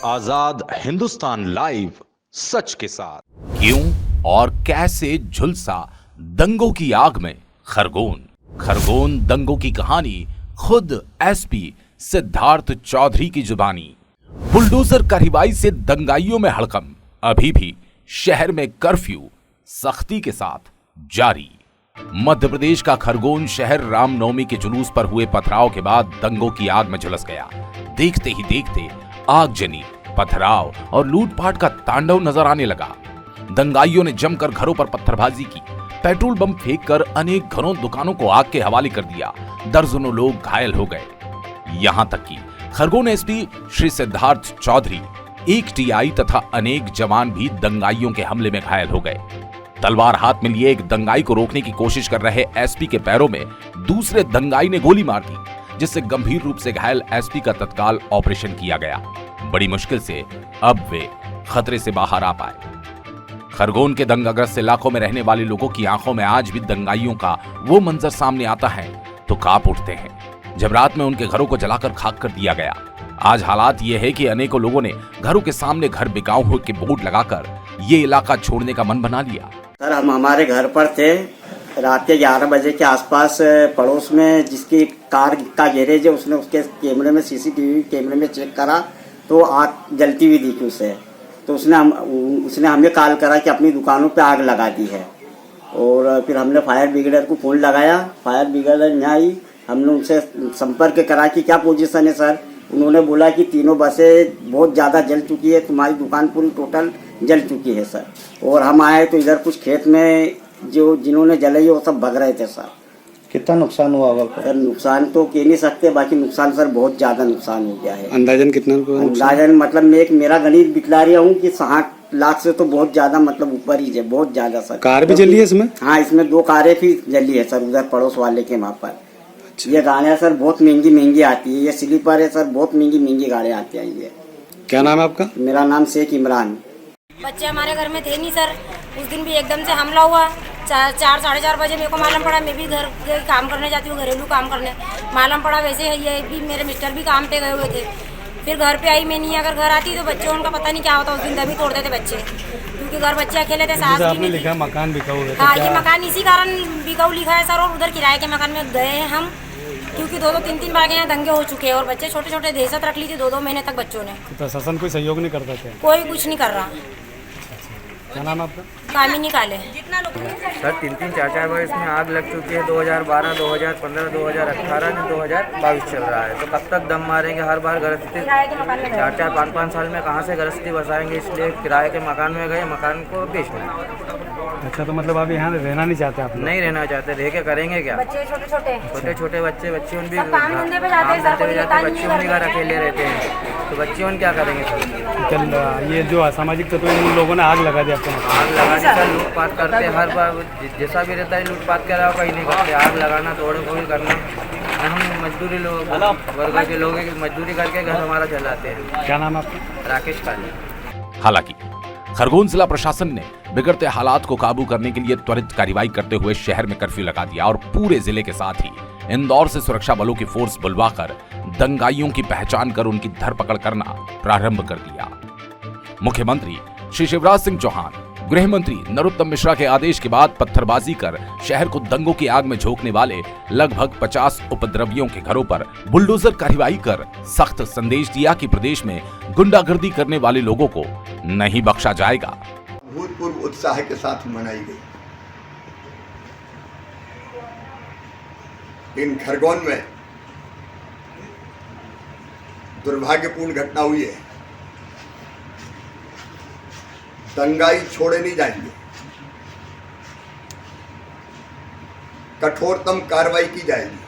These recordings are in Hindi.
आजाद हिंदुस्तान लाइव, सच के साथ। क्यों और कैसे झुलसा दंगों की आग में खरगोन दंगों की कहानी खुद एसपी सिद्धार्थ चौधरी की जुबानी। बुलडोजर कार्रवाई से दंगाइयों में हड़कंप, अभी भी शहर में कर्फ्यू सख्ती के साथ जारी। मध्य प्रदेश का खरगोन शहर रामनवमी के जुलूस पर हुए पथराव के बाद दंगों की आग में झुलस गया। देखते ही देखते आगजनी, पथराव और लूटपाट का तांडव नजर आने लगा। दंगाइयों ने जमकर घरों पर पत्थरबाजी की, पेट्रोल बम फेंककर अनेक घरों, दुकानों को आग के हवाले कर दिया। दर्जनों लोग घायल हो गए। यहां तक कि खरगोन एसपी श्री सिद्धार्थ चौधरी, एक टीआई तथा अनेक जवान भी दंगाइयों के हमले में घायल हो गए। तलवार हाथ में लिए एक दंगाई को रोकने की कोशिश कर रहे एसपी के पैरों में दूसरे दंगाई ने गोली मार दी, जिससे गंभीर रूप से घायल एसपी का तत्काल ऑपरेशन किया गया। बड़ी मुश्किल से अब वे खतरे से बाहर आ पाए। खरगोन के दंगाग्रस्त इलाकों में रहने वाले लोगों की आंखों में आज भी दंगाइयों का वो मंजर सामने आता है तो कांप उठते हैं, जब रात में उनके घरों को जलाकर खाक कर दिया गया। आज हालात ये है कि अनेकों लोगों ने घरों के सामने घर बिकाऊ के बोर्ड लगाकर ये इलाका छोड़ने का मन बना लिया। सर, हम हमारे घर पर थे। रात के 11 बजे के आसपास पड़ोस में जिसकी कार का गैरेज है, उसने उसके कैमरे में, सीसीटीवी कैमरे में चेक करा तो आग जलती हुई दिखी उसे। तो उसने हमें कॉल करा कि अपनी दुकानों पे आग लगा दी है। और फिर हमने फायर ब्रिगेड को फोन लगाया। फायर ब्रिगेड नहीं आई। हमने उनसे संपर्क करा कि क्या पोजीशन है सर। उन्होंने बोला कि तीनों बसें बहुत ज़्यादा जल चुकी है, तुम्हारी दुकान पूरी टोटल जल चुकी है सर। और हम आए तो इधर कुछ खेत में जो जिन्होंने जलाई है वो सब भग रहे थे सर। कितना नुकसान हुआ होगा सर नुकसान तो कह नहीं सकते, बाकी नुकसान सर बहुत ज़्यादा नुकसान हो गया है। अंदाजन कितना? अंदाजन मतलब मैं मेरा गणित बितला रहा हूँ कि 60 लाख से तो बहुत ज़्यादा, मतलब ऊपर ही है, बहुत ज़्यादा सर। कार भी जली है इसमें? हाँ, इसमें 2 कारें भी जली है सर, उधर पड़ोस वाले के वहाँ पर। ये गाड़ियाँ सर बहुत महंगी आती है। ये स्लीपर है सर, बहुत महंगी गाड़ियाँ आती हैं ये। क्या नाम है आपका? मेरा नाम शेख इमरान। बच्चे हमारे घर में थे नहीं सर। उस दिन भी एकदम से हमला हुआ। 4 साढ़े 4 बजे मेरे को मालूम पड़ा। मैं भी घर के काम करने जाती हूँ, घरेलू काम करने। मालूम पड़ा वैसे ये भी मेरे मिस्टर भी काम पे गए हुए थे। फिर घर पे आई मैं, नहीं अगर घर आती तो बच्चे, उनका पता नहीं क्या होता। उस दिन दबी तोड़ देते बच्चे, क्योंकि घर बच्चे अकेले थे। सास भी नहीं लिखा मकान बिकाऊ है। हाँ, ये मकान इसी कारण बिकाऊ लिखा है सर। और उधर किराए के मकान में गए हैं हम, क्योंकि 2-2 3-3 बार यहाँ दंगे हो चुके हैं। और बच्चे छोटे छोटे दहशत रख ली थी 2-2 महीने तक बच्चों ने। प्रशासन कोई सहयोग नहीं करता था? कोई कुछ नहीं कर रहा। क्या नाम आपका? कामिनी काले। सर 3-3 4-4 बार इसमें आग लग चुकी है। 2012, 2015, 2018 में 2022 चल रहा है। तो कब तक दम मारेंगे? हर बार गृहस्थी 4-4 5-5 साल में कहाँ से गृहस्थी बसाएंगे? इसलिए किराए के मकान में गए, मकान को बेचना। अच्छा, तो मतलब आप यहाँ रहना नहीं चाहते? आप नहीं रहना चाहते, रह के करेंगे क्या? बच्चे छोटे बच्चे उन भी काम धंधे पे जाते हैं सर, कोई बच्चे उन्हीं घर अकेले रहते हैं, तो बच्चे उन क्या करेंगे सर? ये जो असामाजिक तत्व इन लोगों ने आग लगा दी आपको? आग लगाने का लूटपाट करते हर बार, जैसा भी रहता है लूटपाट कर रहा हो, कहीं नहीं करते। आग लगाना, तोड़ फोड़ करना। हम मजदूरी लोग, वर्ग के लोग मजदूरी करके घर हमारा चलाते हैं। क्या नाम आपका? राकेश काले। हालांकि खरगोन जिला प्रशासन ने बिगड़ते हालात को काबू करने के लिए त्वरित कार्रवाई करते हुए शहर में कर्फ्यू लगा दिया और पूरे जिले के साथ ही इंदौर से सुरक्षा बलों की फोर्स बुलवाकर दंगाइयों की पहचान कर उनकी धरपकड़ करना प्रारंभ कर दिया। मुख्यमंत्री श्री शिवराज सिंह चौहान, गृह मंत्री नरोत्तम मिश्रा के आदेश के बाद पत्थरबाजी कर शहर को दंगों की आग में झोंकने वाले लगभग 50 उपद्रवियों के घरों पर बुलडोजर कार्रवाई कर सख्त संदेश दिया कि प्रदेश में गुंडागर्दी करने वाले लोगों को नहीं बख्शा जाएगा। भूतपूर्व उत्साह के साथ मनाई गई। इन खरगोन में दुर्भाग्यपूर्ण घटना हुई है। दंगाई छोड़े नहीं जाएंगे, कठोरतम कार्रवाई की जाएगी।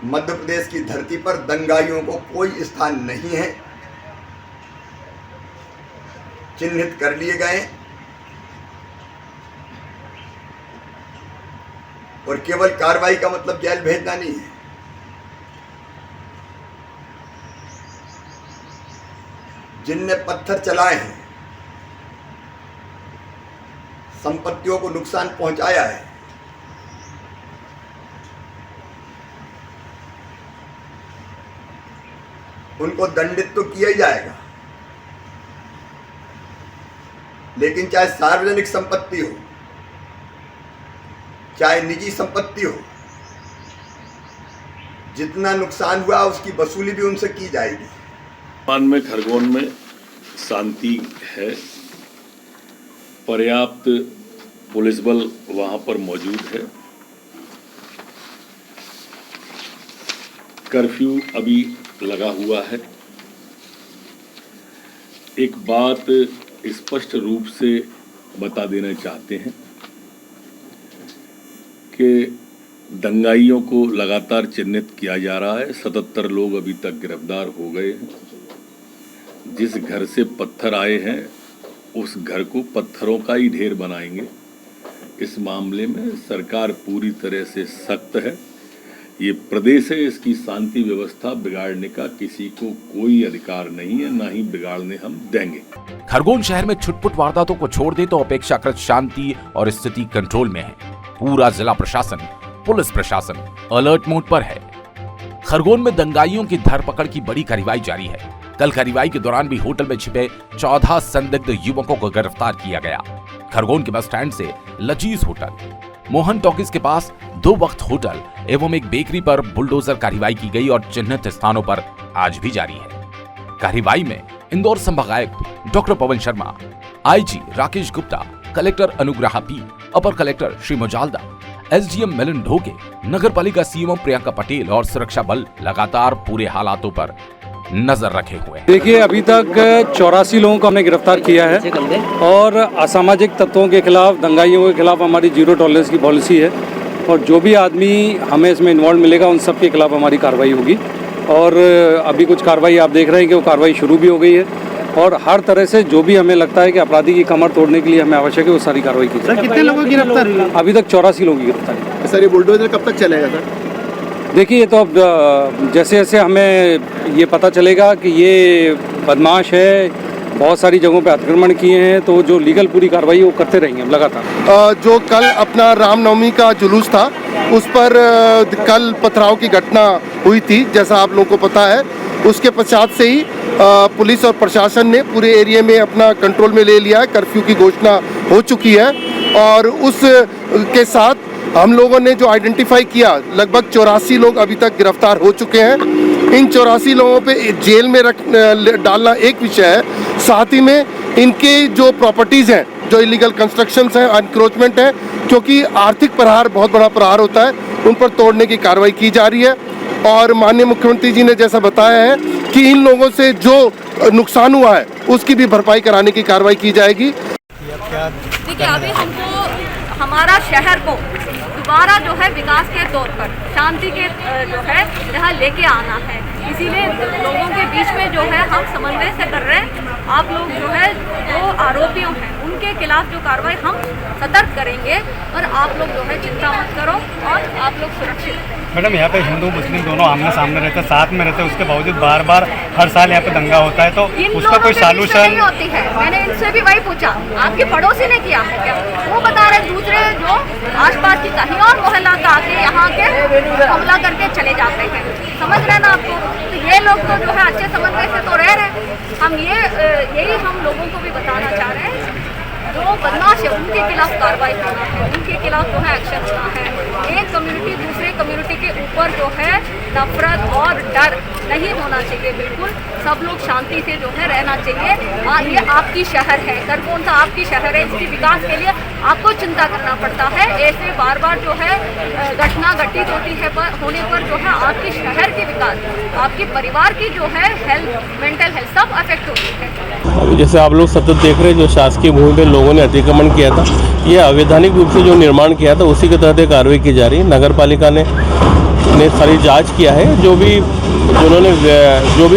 मध्य प्रदेश की धरती पर दंगाइयों को कोई स्थान नहीं है, चिन्हित कर लिए गए और केवल कार्रवाई का मतलब जेल भेजना नहीं है। जिनने पत्थर चलाए हैं, संपत्तियों को नुकसान पहुंचाया है, उनको दंडित तो किया ही जाएगा, लेकिन चाहे सार्वजनिक संपत्ति हो चाहे निजी संपत्ति हो, जितना नुकसान हुआ उसकी वसूली भी उनसे की जाएगी। वर्तमान में खरगोन में शांति है, पर्याप्त पुलिस बल वहां पर मौजूद है, कर्फ्यू अभी लगा हुआ है। एक बात स्पष्ट रूप से बता देना चाहते हैं कि दंगाइयों को लगातार चिन्हित किया जा रहा है। 77 लोग अभी तक गिरफ्तार हो गए हैं। जिस घर से पत्थर आए हैं उस घर को पत्थरों का ही ढेर बनाएंगे। इस मामले में सरकार पूरी तरह से सख्त है। ये प्रदेश है, इसकी शांति व्यवस्था बिगाड़ने का किसी को कोई अधिकार नहीं है, ना ही बिगाड़ने हम देंगे। खरगोन शहर में छुटपुट वारदातों को छोड़ दे तो अपेक्षाकृत शांति और स्थिति कंट्रोल में है। पूरा जिला प्रशासन, पुलिस प्रशासन अलर्ट मोड पर है। खरगोन में दंगाइयों की धरपकड़ की बड़ी कार्रवाई जारी है। कल कार्रवाई के दौरान भी होटल में छिपे 14 संदिग्ध युवकों को गिरफ्तार किया गया। खरगोन के बस स्टैंड से लजीज होटल, मोहन टॉकीज के पास 2 वक्त होटल एवं एक बेकरी पर बुलडोजर कार्रवाई की गई और चिन्हित स्थानों पर आज भी जारी है। कार्रवाई में इंदौर संभागायुक्त doctor Pawan Sharma, IG Rakesh Gupta, collector अनुग्रहा पी, अपर कलेक्टर श्री मोजालदा, एसडीएम मिलिंद ढोके, नगर पालिका सीएमओ प्रियंका पटेल और सुरक्षा बल लगातार पूरे हालातों पर नजर रखे हुए हैं। देखिए, अभी तक 84 लोगों को हमने गिरफ्तार किया है और असामाजिक तत्वों के खिलाफ, दंगाइयों के खिलाफ हमारी 0 टॉलरेंस की पॉलिसी है और जो भी आदमी हमें इसमें इन्वॉल्व मिलेगा उन सब के खिलाफ हमारी कार्रवाई होगी। और अभी कुछ कार्रवाई आप देख रहे हैं कि वो कार्रवाई शुरू भी हो गई है और हर तरह से जो भी हमें लगता है कि अपराधी की कमर तोड़ने के लिए हमें आवश्यक है वो सारी कार्रवाई की जाए। कितने लोगों की गिरफ्तार हुई? अभी तक 84 लोगों की गिरफ्तारी। सर, ये बुलडोजर कब तक चलेगा सर? देखिए, ये तो अब जैसे जैसे हमें ये पता चलेगा कि ये बदमाश है, बहुत सारी जगहों पे अतिक्रमण किए हैं, तो जो लीगल पूरी कार्रवाई वो करते रहेंगे हम लगातार। जो कल अपना रामनवमी का जुलूस था उस पर कल पथराव की घटना हुई थी, जैसा आप लोगों को पता है। उसके पश्चात से ही पुलिस और प्रशासन ने पूरे एरिया में अपना कंट्रोल में ले लिया है। कर्फ्यू की घोषणा हो चुकी है और उस के साथ हम लोगों ने जो आइडेंटिफाई किया, लगभग 84 लोग अभी तक गिरफ्तार हो चुके हैं। इन 84 लोगों पे जेल में डालना एक विषय है, साथ ही में इनके जो प्रॉपर्टीज़ हैं, जो इलीगल कंस्ट्रक्शंस हैं, एनक्रोचमेंट है, क्योंकि आर्थिक प्रहार बहुत बड़ा प्रहार होता है, उन पर तोड़ने की कार्रवाई की जा रही है। और माननीय मुख्यमंत्री जी ने जैसा बताया है कि इन लोगों से जो नुकसान हुआ है उसकी भी भरपाई कराने की कार्रवाई की जाएगी। देखिए, अभी हमको हमारा शहर को दोबारा जो है विकास के तौर पर शांति के जो है यहाँ लेके आना है। इसीलिए लोगों के बीच में जो है हम समन्वय से कर रहे हैं। आप लोग जो है जो आरोपियों हैं उनके खिलाफ जो कार्रवाई हम सतर्क करेंगे और आप लोग जो है चिंता मत करो और आप लोग सुरक्षित रहें। मैडम, यहाँ पे हिंदू मुस्लिम दोनों आमने सामने रहते हैं, साथ में रहते हैं, उसके बावजूद बार बार हर साल यहाँ पे दंगा होता है, तो उसका कोई सॉल्यूशन नहीं होती है। मैंने इनसे भी वही पूछा, आपके पड़ोसी ने किया है क्या? वो बता रहे दूसरे जो आसपास की कहीं और मोहल्ला का आके यहाँ के हमला करके चले जाते हैं। समझ रहे ना आपको? तो ये लोग तो जो है अच्छे समन्वय से तो रह रहे हैं। हम यही हम लोगों को भी बताना चाह रहे हैं, जो बदमाश है उनके खिलाफ कार्रवाई करना है, उनके खिलाफ जो है एक्शन लेना है। एक कम्युनिटी दूसरे कम्युनिटी के ऊपर जो है नफरत और डर नहीं होना चाहिए। बिल्कुल सब लोग शांति से जो है रहना चाहिए। ये आपकी शहर है, खरगोन सा आपकी शहर है, इसके विकास के लिए आपको चिंता करना पड़ता है। ऐसे बार बार जो है घटना घटित होती है होने पर जो है आपके शहर के विकास, आपके परिवार की जो है हेल्थ, मेंटल हेल्थ सब अफेक्ट होती है। अभी जैसे आप लोग सतत देख रहे हैं, जो शासकीय भूमि पे लोगों ने अतिक्रमण किया था, ये अवैधानिक रूप से जो निर्माण किया था उसी के तहत एक कार्रवाई की जा रही है। नगर पालिका ने सारी जांच किया है। जो भी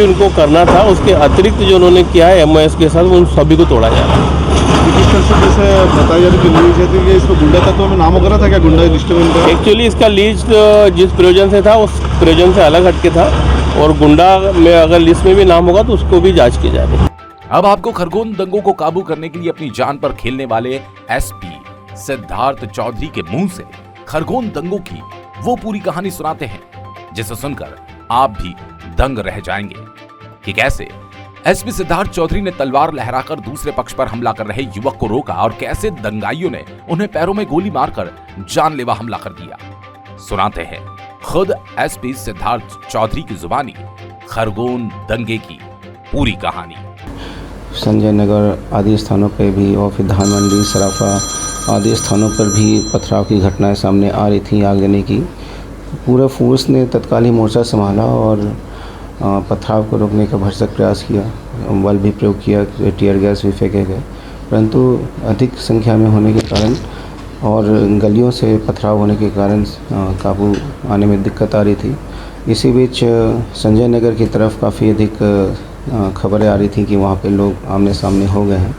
उनको करना था उसके अतिरिक्त जो उन्होंने किया है एमओएस के साथ, उन सभी को तोड़ा जा रहा है। किस तरह से जैसे बताया जा रहा है कि इसको गुंडा तत्व में नाम वगैरह था क्या? गुंडा लिस्ट में एक्चुअली इसका लीज जिस प्रयोजन से था उस प्रयोजन से अलग हटके था और गुंडा में अगर लिस्ट में भी नाम होगा तो उसको भी जाँच की जा रही है। अब आपको खरगोन दंगों को काबू करने के लिए अपनी जान पर खेलने वाले एसपी सिद्धार्थ चौधरी के मुंह से खरगोन दंगों की वो पूरी कहानी सुनाते हैं जिसे सुनकर आप भी दंग रह जाएंगे। कि कैसे एसपी सिद्धार्थ चौधरी ने तलवार लहराकर दूसरे पक्ष पर हमला कर रहे युवक को रोका और कैसे दंगाइयों ने उन्हें पैरों में गोली मारकर जानलेवा हमला कर दिया। सुनाते हैं खुद एसपी सिद्धार्थ चौधरी की जुबानी खरगोन दंगे की पूरी कहानी। संजय नगर आदि स्थानों पर भी और फिर धान मंडी सराफा आदि स्थानों पर भी पथराव की घटनाएं सामने आ रही थी आगजनी की। पूरा फोर्स ने तत्कालीन मोर्चा संभाला और पथराव को रोकने का भरसक प्रयास किया, बल भी प्रयोग किया, टीयर गैस भी फेंके गए, परंतु अधिक संख्या में होने के कारण और गलियों से पथराव होने के कारण काबू आने में दिक्कत आ रही थी। इसी बीच संजय नगर की तरफ काफ़ी अधिक खबरें आ रही थी कि वहाँ पे लोग आमने सामने हो गए हैं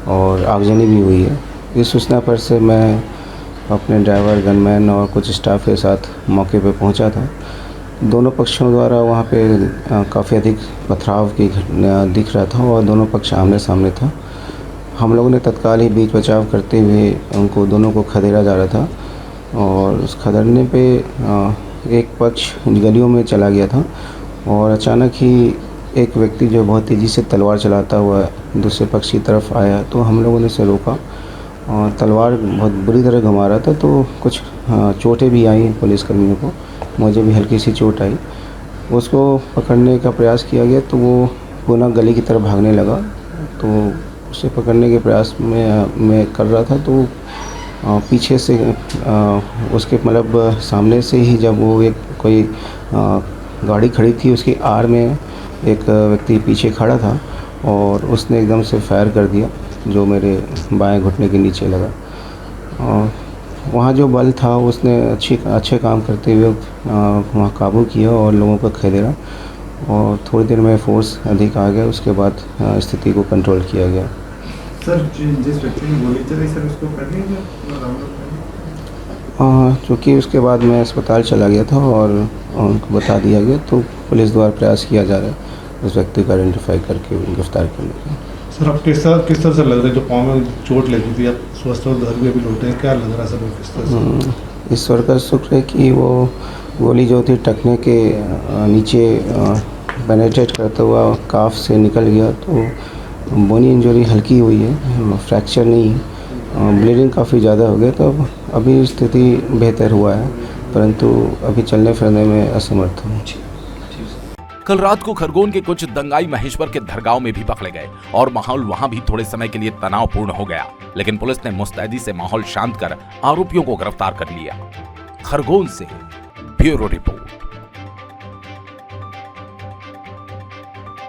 और आगजनी भी हुई है। इस सूचना पर से मैं अपने ड्राइवर, गनमैन और कुछ स्टाफ के साथ मौके पे पहुंचा था। दोनों पक्षों द्वारा वहाँ पे काफ़ी अधिक पथराव की घटना दिख रहा था और दोनों पक्ष आमने सामने था। हम लोगों ने तत्काल ही बीच बचाव करते हुए उनको दोनों को खदेड़ा जा रहा था और उस खदेड़ने पे एक पक्ष गलियों में चला गया था और अचानक ही एक व्यक्ति जो बहुत तेज़ी से तलवार चलाता हुआ दूसरे पक्ष की तरफ आया तो हम लोगों ने उसे रोका और तलवार बहुत बुरी तरह घुमा रहा था तो कुछ चोटें भी आई पुलिसकर्मियों को, मुझे भी हल्की सी चोट आई। उसको पकड़ने का प्रयास किया गया तो वो पुनः गली की तरफ भागने लगा, तो उसे पकड़ने के प्रयास में मैं कर रहा था तो पीछे से उसके मतलब सामने से ही जब वो एक कोई गाड़ी खड़ी थी उसकी आड़ में एक व्यक्ति पीछे खड़ा था और उसने एकदम से फायर कर दिया जो मेरे बाएं घुटने के नीचे लगा। और वहाँ जो बल था उसने अच्छे काम करते हुए वहाँ काबू किया और लोगों को खदेड़ा और थोड़ी देर में फोर्स अधिक आ गया। उसके बाद स्थिति को कंट्रोल किया गया। सर जिस व्यक्ति ने गोली चलाई सर उसको कर लिया? चूँकि उसके बाद मैं अस्पताल चला गया था और उनको बता दिया गया तो पुलिस द्वारा प्रयास किया जा रहा है उस व्यक्ति को आइडेंटिफाई करके गिरफ्तार करने का। सर अब किस तरह से लग रहा है जो पाँव में चोट लगी थी, आप स्वस्थ और घर भी अभी लौटे हैं, क्या लग रहा है सर किस तरह से? ईश्वर का शुक्र है कि वो गोली जो थी टखने के नीचे पेनिट्रेट करता हुआ काफ से निकल गया, तो बोनी इंजरी हल्की हुई है, फ्रैक्चर नहीं, ब्लीडिंग काफ़ी ज़्यादा हो गया, तो अभी स्थिति बेहतर हुआ है, परंतु अभी चलने फिरने में असमर्थ हूँ। कल रात को खरगोन के कुछ दंगाई महेश्वर के धरगांव में भी पकड़े गए और माहौल वहां भी थोड़े समय के लिए तनावपूर्ण हो गया, लेकिन पुलिस ने मुस्तैदी से माहौल शांत कर आरोपियों को गिरफ्तार कर लिया। खरगोन से ब्यूरो रिपोर्ट।